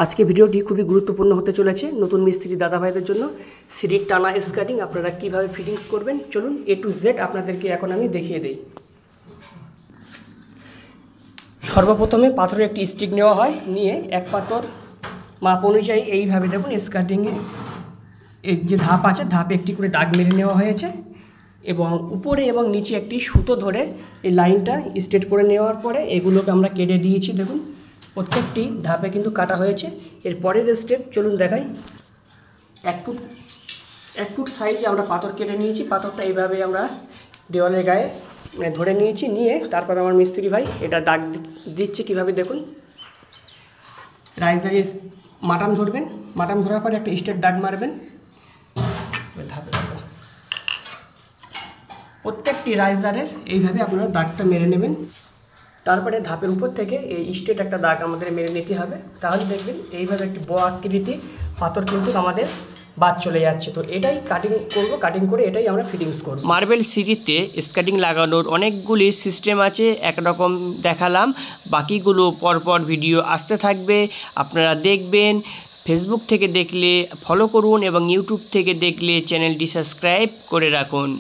আজকে ভিডিওটি খুবই গুরুত্বপূর্ণ হতে চলেছে নতুন মিস্ত্রি দাদা ভাইদের জন্য। সিঁড়ির টানা স্কার্টিং আপনারা কিভাবে ফিটিংস করবেন চলুন A to Z আপনাদেরকে এখন আমি দেখিয়ে দেই। সর্বপ্রথমে পাথরের একটি স্টিক নেওয়া হয়, নিয়ে এক পাথর মাপ অনুযায়ী এইভাবে দেখুন স্কার্টিংয়ে এর যে ধাপ আছে ধাপে একটি করে দাগ মেরে নেওয়া হয়েছে এবং উপরে এবং নিচে একটি সুতো ধরে এই লাইনটা স্ট্রেট করে নেওয়ার পরে এগুলোকে আমরা কেটে দিয়েছি। দেখুন প্রত্যেকটি ধাপে কিন্তু কাটা হয়েছে। এর পরের স্টেপ চলুন দেখাই। এক ফুট সাইজে আমরা পাথর কেটে নিয়েছি। পাথরটা এইভাবে আমরা দেওয়ালের গায়ে ধরে নিয়েছি, নিয়ে তারপর আমার মিস্ত্রি ভাই এটা দাগ দিচ্ছে কীভাবে দেখুন। রাইজারে মাটাম ধরবেন, মাটাম ধরার পরে একটা স্ট্রেট দাগ মারবেন। ধাপে ধাপে প্রত্যেকটি রাইজারের এইভাবে আপনারা দাগটা মেরে নেবেন। তারপরে ধাপের উপর থেকে এই স্ট্রেট একটা দাগ আমাদের মেরে নিতে হবে, তাহলে দেখবেন এইভাবে একটি ব আকৃতি পাথর কিন্তু আমাদের বাদ চলে যাচ্ছে। তো এটাই কাটিং করব, কাটিং করে এটাই আমরা ফিটিংস করব। মার্বেল সিঁড়িতে স্কার্টিং লাগানোর অনেকগুলি সিস্টেম আছে, একরকম দেখালাম, বাকিগুলো পরপর ভিডিও আসতে থাকবে, আপনারা দেখবেন। ফেসবুক থেকে দেখলে ফলো করুন এবং ইউটিউব থেকে দেখলে চ্যানেলটি সাবস্ক্রাইব করে রাখুন।